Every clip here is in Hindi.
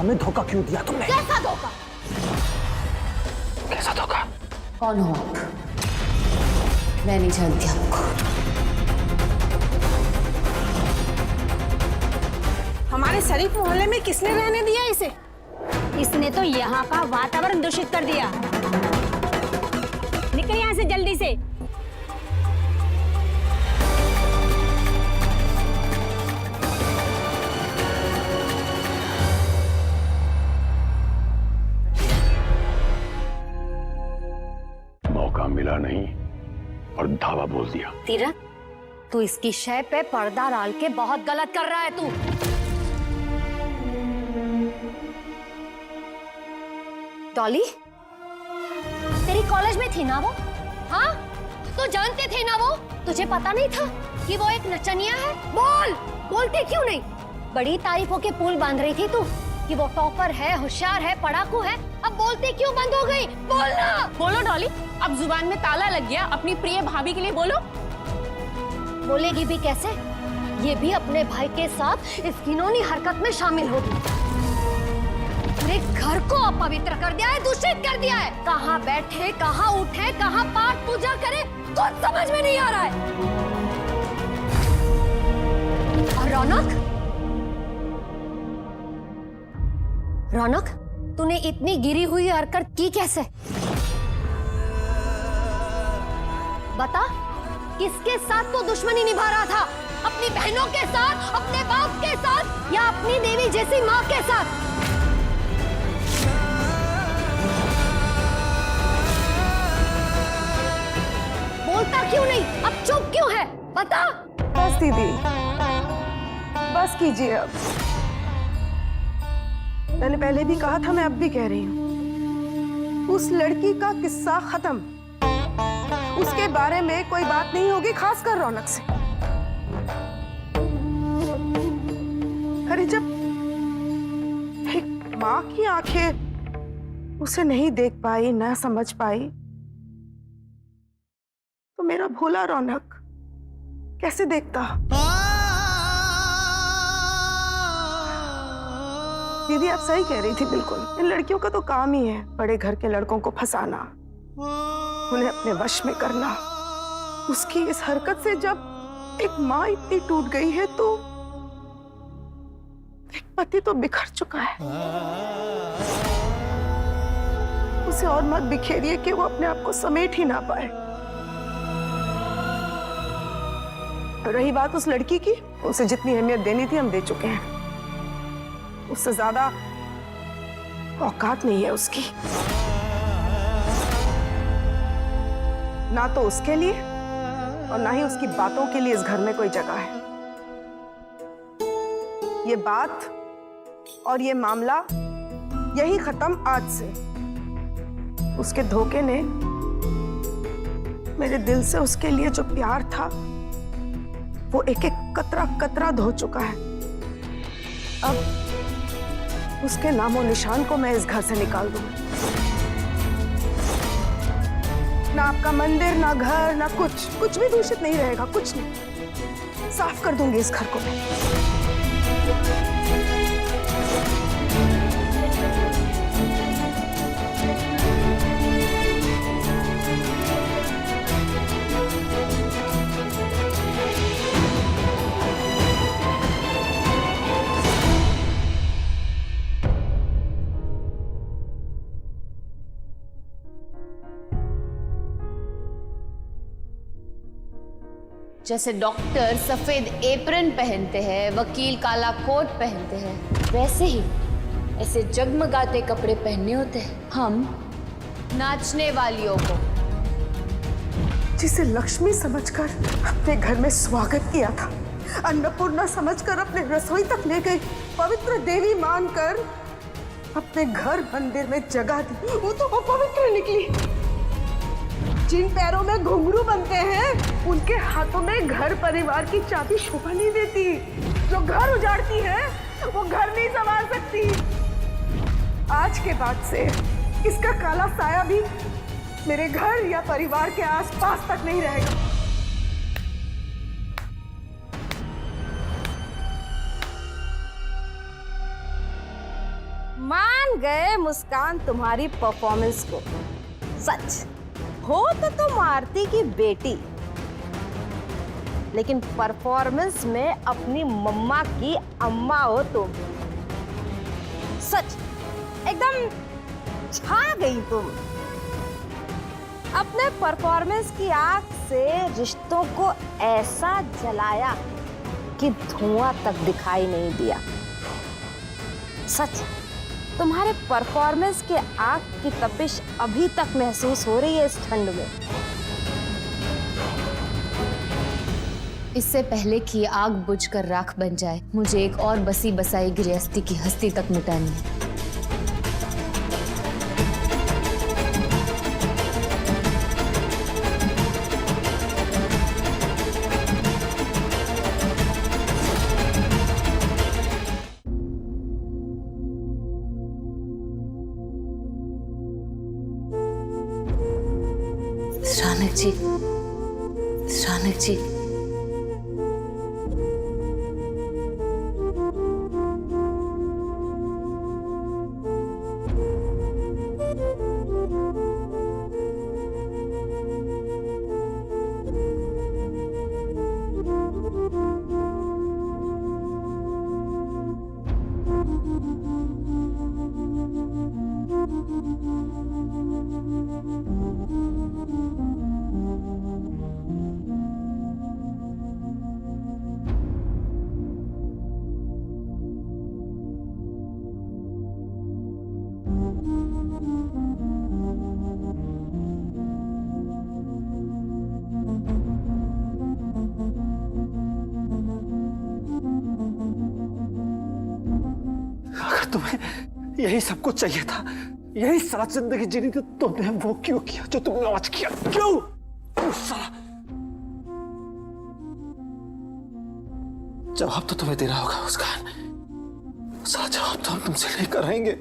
हमें धोखा क्यों दिया तुमने? कैसा धोखा? कैसा धोखा? कौन हो आप? मैं नहीं जानती आपको। हमारे शरीफ मोहल्ले में किसने रहने दिया इसे? इसने तो यहाँ का वातावरण दूषित कर दिया। निकल यहाँ से जल्दी से। मौका मिला नहीं और धावा बोल दिया। तीरथ, तू इसकी शय पे पर्दा डाल के बहुत गलत कर रहा है तू। डॉली, तेरी कॉलेज में थी ना वो? हाँ, तो जानते थे ना वो? तुझे पता नहीं था कि वो एक नचनिया है? बोलते क्यों नहीं? बड़ी तारीफों के पुल बांध रही थी तू कि वो टॉपर है, होशियार है, पढ़ाकू है। अब बोलते क्यों बंद हो गई? बोलना। बोलो डॉली, अब जुबान में ताला लग गया। अपनी प्रिय भाभी के लिए बोलो। बोलेगी भी कैसे? ये भी अपने भाई के साथ इस घिनौनी हरकत में शामिल होगी। पूरे घर को अपवित्र कर दिया है, दूषित कर दिया है। कहाँ बैठे, कहाँ उठे, कहाँ पाठ पूजा करे, कुछ समझ में नहीं आ रहा है। और रौनक, तूने इतनी गिरी हुई हरकत की कैसे? बता, किसके साथ तो दुश्मनी निभा रहा था? अपनी बहनों के साथ, अपने बाप के साथ, या अपनी देवी जैसी माँ के साथ? बोलता क्यों नहीं? अब चुप क्यों है? बता। बस दीदी, बस कीजिए अब। मैंने पहले भी कहा था, मैं अब भी कह रही हूँ, उस लड़की का किस्सा खत्म। उसके बारे में कोई बात नहीं होगी, खासकर रौनक से। अरे जब एक माँ की आंखें उसे नहीं देख पाई, ना समझ पाई, तो मेरा भोला रौनक कैसे देखता? दीदी आप सही कह रही थी बिल्कुल। इन लड़कियों का तो काम ही है बड़े घर के लड़कों को फंसाना, उन्हें अपने वश में करना। उसकी इस हरकत से जब एक माँ इतनी टूट गई है तो एक पति तो बिखर चुका है। उसे और मत बिखेरिए कि वो अपने आप को समेट ही ना पाए। रही बात उस लड़की की, उसे जितनी अहमियत देनी थी हम दे चुके हैं। उससे ज्यादा औकात नहीं है उसकी, ना तो उसके लिए और ना ही उसकी बातों के लिए इस घर में कोई जगह है। ये बात और ये मामला यही खत्म आज से। उसके धोखे ने मेरे दिल से उसके लिए जो प्यार था वो एक एक कतरा कतरा धो चुका है। अब उसके नामो निशान को मैं इस घर से निकाल दूंगी। ना आपका मंदिर, ना घर, ना कुछ भी दूषित नहीं रहेगा, कुछ नहीं। साफ कर दूंगी इस घर को मैं। जैसे डॉक्टर सफेद एप्रन पहनते हैं, वकील काला कोट पहनते हैं, वैसे ही ऐसे जगमगाते कपड़े पहनने होते हैं हम नाचने वालियों को। जिसे लक्ष्मी समझकर अपने घर में स्वागत किया था, अन्नपूर्णा समझकर अपने रसोई तक ले गई, पवित्र देवी मानकर अपने घर मंदिर में जगह दी, वो तो अपवित्र निकली। जिन पैरों में घुंघरू बनते हैं उनके हाथों में घर परिवार की चाबी शोभा नहीं देती। जो घर उजाड़ती है वो घर नहीं संभाल सकती। आज के बाद से इसका काला साया भी मेरे घर या परिवार के आसपास तक नहीं रहेगा। मान गए मुस्कान तुम्हारी परफॉर्मेंस को। सच हो तो तुम आरती की बेटी, लेकिन परफॉर्मेंस में अपनी मम्मा की अम्मा हो तुम। सच एकदम छा गई तुम। अपने परफॉर्मेंस की आग से रिश्तों को ऐसा जलाया कि धुआं तक दिखाई नहीं दिया। सच तुम्हारे परफॉर्मेंस के आग की तपिश अभी तक महसूस हो रही है इस ठंड में। इससे पहले कि आग बुझकर राख बन जाए, मुझे एक और बसी बसाई गृहस्थी की हस्ती तक मिटानी है। रौनक जी, रौनक जी, तुम्हें यही सब कुछ चाहिए था, यही सारा जिंदगी जीनी थी, तुमने वो क्यों किया जो तुमने आज किया? क्यों? साला जवाब तो तुम्हें देना होगा उसका। सारा जवाब तो हम तुमसे लेकर आएंगे।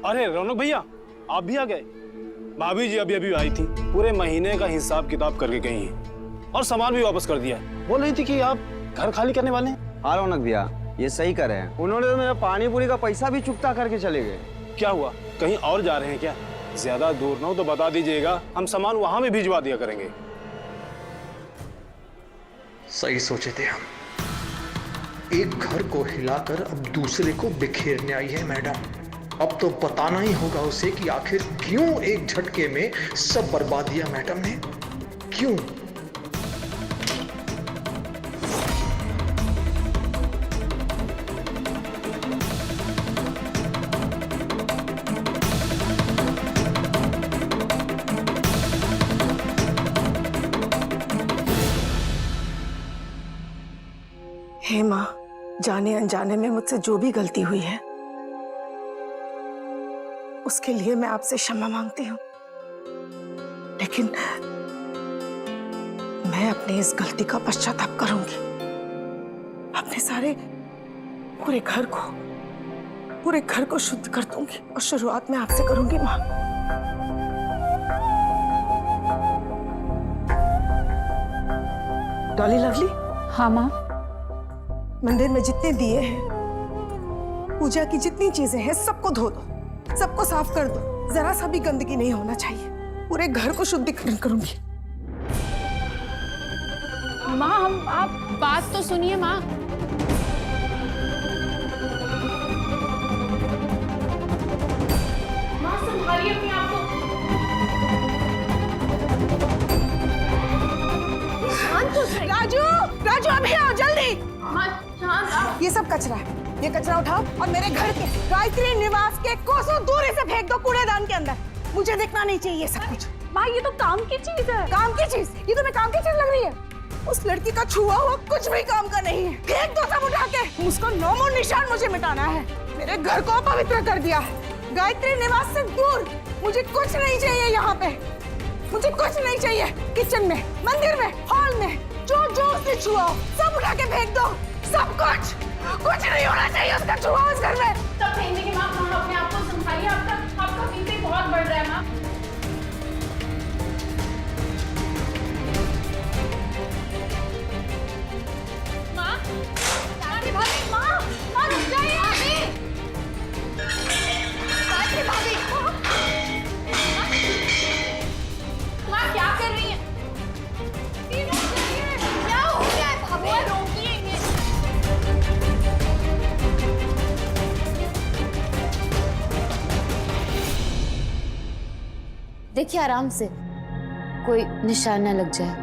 अरे रौनक भैया, आप भी आ गए। भाभी जी अभी अभी आई थी, पूरे महीने का हिसाब किताब करके गई हैं और सामान भी वापस कर दिया है। बोल रही थी कि आप घर खाली करने वाले हैं। हाँ रौनक भैया, ये सही कर रहे हैं। उन्होंने तो मेरा पानी पूरी का पैसा भी चुकता करके चले गए। क्या हुआ, कहीं और जा रहे हैं क्या? ज्यादा दूर ना हो तो बता दीजिएगा, हम सामान वहां भी भिजवा दिया करेंगे। सही सोचे थे हम। एक घर को हिलाकर अब दूसरे को बिखेरने आई है मैडम। अब तो बताना ही होगा उसे कि आखिर क्यों एक झटके में सब बर्बाद दिया मैडम ने। क्यों? हे माँ, जाने अनजाने में मुझसे जो भी गलती हुई है उसके लिए मैं आपसे क्षमा मांगती हूँ, लेकिन मैं अपनी इस गलती का पश्चाताप करूंगी। अपने सारे पूरे घर को शुद्ध कर दूंगी और शुरुआत मैं आपसे करूंगी माँ। डॉली लवली। हाँ माँ। मंदिर में जितने दिए हैं, पूजा की जितनी चीजें हैं, सबको धो दो, सबको साफ कर दो। जरा सा भी गंदगी नहीं होना चाहिए। पूरे घर को शुद्धिकरण करूंगी। माँ, आप बात तो सुनिए माँ। माँ संभालिए अपने आप को। शांत हो जाइए। राजू अभी आओ जल्दी। माँ शांत। ये सब कचरा है, ये कचरा उठाओ और मेरे घर के गायत्री निवास के कोसों दूर से फेंक दो कूड़ेदान के अंदर। मुझे देखना नहीं चाहिए ये सब कुछ। माँ ये तो काम की चीज है। काम की चीज? ये तुम्हें काम की चीज लग रही है? उस लड़की का छुआ हुआ कुछ भी काम का नहीं है। फेंक दो सब उठा के। उसका नामो निशान मुझे मिटाना है। मेरे घर को अपवित्र कर दिया। गायत्री निवास से दूर। मुझे कुछ नहीं चाहिए यहाँ पे। मुझे कुछ नहीं चाहिए। किचन में, मंदिर में, हॉल में, जो उसने छुआ सब उठा के फेंक दो। सब कुछ नहीं होना चाहिए उसका छुआ उस घर में। सब फेंकने के माँ अपने आप को संभालिए। आपका बीपी बहुत बढ़ रहा है माँ। देखिए आराम से, कोई निशान न लग जाए।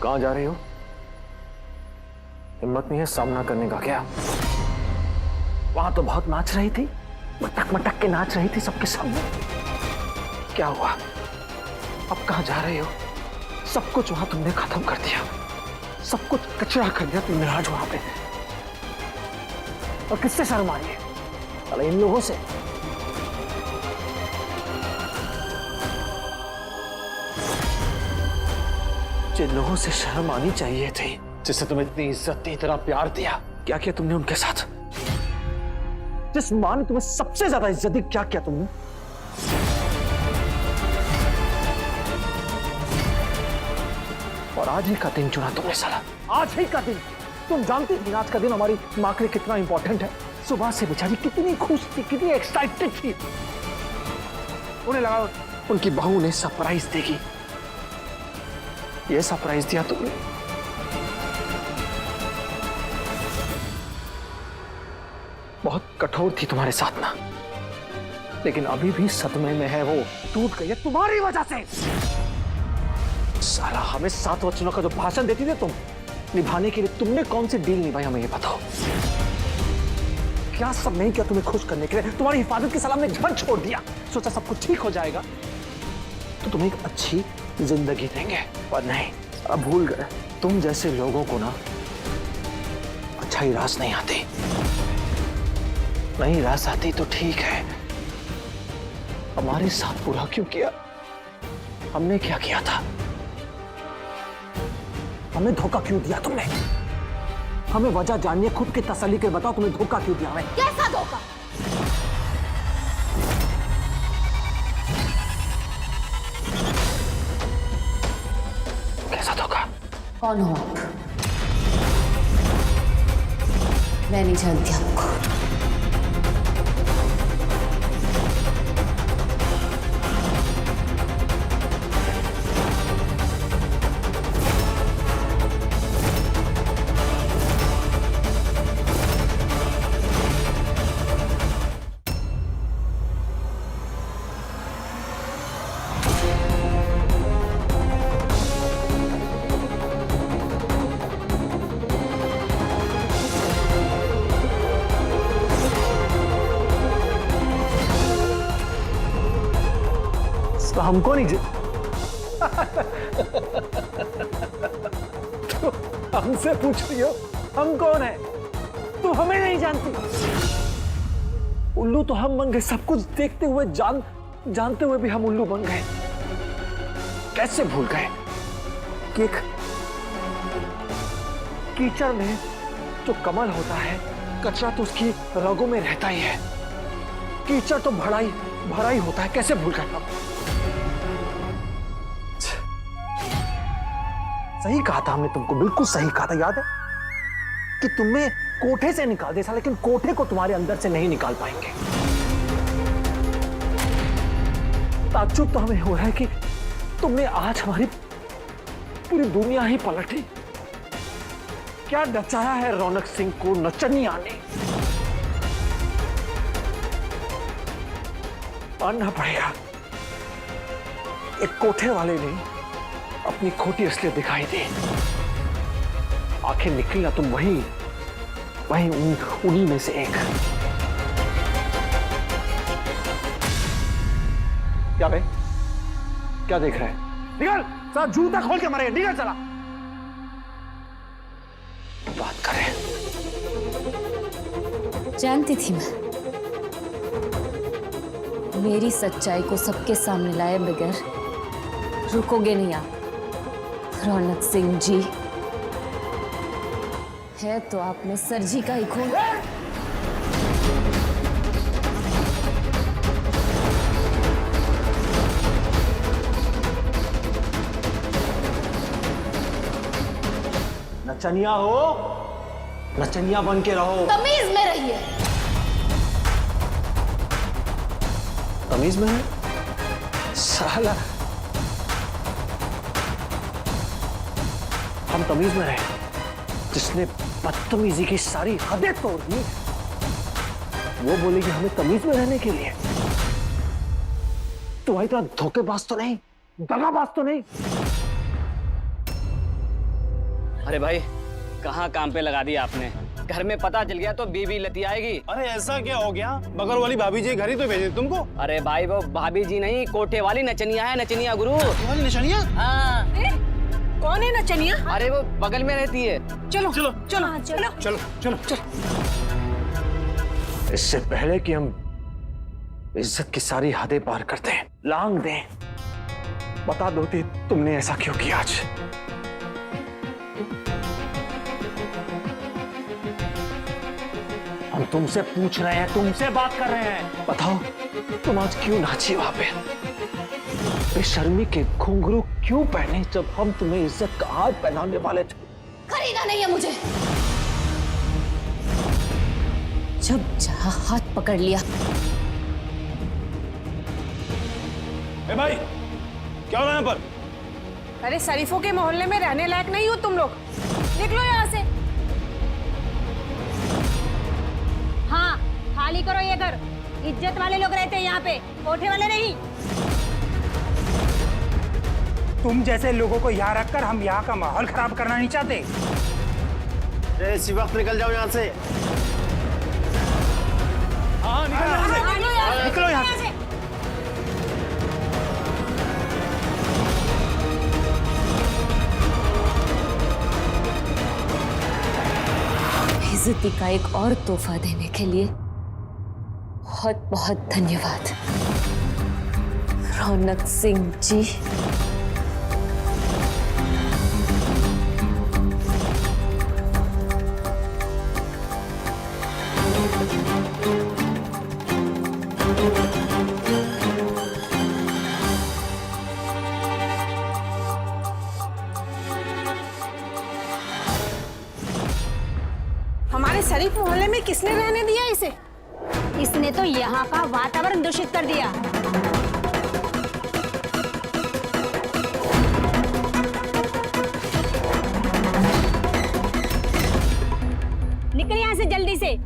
कहां जा रही हो? हिम्मत नहीं है सामना करने का क्या? वहां तो बहुत नाच रही थी, मटक मटक के नाच रही थी सबके सामने। क्या हुआ? अब कहां जा रही हो? सब कुछ वहां तुमने खत्म कर दिया, सब कुछ कचरा कर दिया तुमने आज वहां पे। और किससे शर्म आ रही है? अरे इन लोगों से। जिन लोगों से शर्म आनी चाहिए थी, जिससे तुम्हें इतनी इज्जत दी, इतना प्यार दिया, क्या किया तुमने उनके साथ? जिस मां ने तुम्हें सबसे ज्यादा इज्जत दी, क्या किया तुमने? और आज ही का दिन चुना तुमने साला, आज ही का दिन। तुम जानती थी आज का दिन हमारी मां के लिए कितना इंपॉर्टेंट है। सुबह से बेचारी कितनी खुश थी, कितनी एक्साइटेड थी। उन्हें लगा उनकी बहू ने सरप्राइज देगी। ये सरप्राइज दिया तुमने। बहुत कठोर थी तुम्हारे साथ ना, लेकिन अभी भी सदमे में है वो। टूट गई है तुम्हारी वजह से। साला हमें 7 वचनों का जो भाषण देती थी तुम, निभाने के लिए तुमने कौन सी डील निभाई हमें ये बताओ। क्या सब नहीं किया तुम्हें खुश करने के लिए? तुम्हारी हिफाजत के सलाम ने घर छोड़ दिया। सोचा सब कुछ ठीक हो जाएगा तो तुम्हें एक अच्छी जिंदगी देंगे, पर नहीं। अब भूल गए। तुम जैसे लोगों को ना अच्छाई रास नहीं आती। नहीं रास आती तो ठीक है। हमारे साथ बुरा क्यों किया? हमने क्या किया था? हमें धोखा क्यों दिया तुमने? हमें वजह जानिए, खुद की तसल्ली के बताओ, तुम्हें धोखा क्यों दिया हमें? कैसा धोखा? कैसा धोखा? कौन हो आप? मैं नहीं जानती आपको। तो हमको नहीं तो हमसे पूछ रही हो हम कौन है? तुम हमें नहीं जानती। उल्लू तो हम बन गए, सब कुछ देखते हुए जानते हुए भी हम उल्लू बन गए। कैसे भूल गए? कि एक कीचड़ में जो कमल होता है, कचरा तो उसकी रगों में रहता ही है, कीचड़ तो भरा ही होता है। कैसे भूल गए? सही कहा था हमने तुमको, बिल्कुल सही कहा था। याद है कि तुम्हें कोठे से निकाल दे, लेकिन कोठे को तुम्हारे अंदर से नहीं निकाल पाएंगे। ताज्जुब तो हमें हो रहा है कि तुमने आज हमारी पूरी दुनिया ही पलटी। क्या नचाया है रौनक सिंह को नचनिया ने। मानना पड़ेगा, एक कोठे वाले ने अपनी खोटी असलियत दिखाई दी। आखिर निकली ना तुम वही उन्हीं में से एक। क्या भाई, क्या देख रहा है? निकल, साला जूता खोल के मारे, निकल चला। बात करें। जानती थी मैं, मेरी सच्चाई को सबके सामने लाए बगैर रुकोगे नहीं आप रौनक सिंह जी। है तो आपने सरजी का ही खून। नचनिया हो, नचनिया बन के रहो। तमीज में रहिए। तमीज में है साला। हम तमीज में रहे, जिसने बदतमीजी की सारी हदें तोड़ दी, वो बोलेगी हमें तमीज में रहने के लिए। तुम्हारी तरह धोखेबाज तो नहीं, दगाबाज तो नहीं। अरे भाई, कहाँ काम पे लगा दिया आपने? घर में पता चल गया तो बीवी लती आएगी। अरे ऐसा क्या हो गया? बगल वाली भाभी जी घर ही तो भेजे तुमको। अरे भाई, वो भाभी जी नहीं, कोठे वाली नचनिया है, नचनिया गुरु। वाली नचनिया? हाँ। कौन है नचनिया? अरे वो बगल में रहती है। चलो चलो चलो चलो चलो चलो चलो। इससे पहले कि हम इज्जत की सारी हदें पार करते हैं, लांग दें, बता दो कि तुमने ऐसा क्यों किया आज। हम तुमसे पूछ रहे हैं, तुमसे बात कर रहे हैं। बताओ, तुम आज क्यों नाची वहां पे? बेशर्मी के घुंघरू क्यों पहने जब हम तुम्हें इज्जत का हार पहनाने वाले थे? खरीदा नहीं है मुझे। जब जहां हाथ पकड़ लिया। ए भाई, क्या हो रहा है यहाँ पर? अरे शरीफों के मोहल्ले में रहने लायक नहीं हो तुम लोग, निकलो यहाँ से। हाँ, खाली करो ये घर। इज्जत वाले लोग रहते हैं यहाँ पे, कोठे वाले नहीं। तुम जैसे लोगों को यहाँ रखकर हम यहाँ का माहौल खराब करना नहीं चाहते। इसी वक्त निकल जाओ यहाँ से। हाँ, निकलो यहाँ से। बेइज्जती का एक और तोहफा देने के लिए बहुत बहुत धन्यवाद रौनक सिंह जी। हमारे शरीफ मोहल्ले में किसने रहने दिया इसे? इसने तो यहाँ का वातावरण दूषित कर दिया। निकल यहाँ से जल्दी से।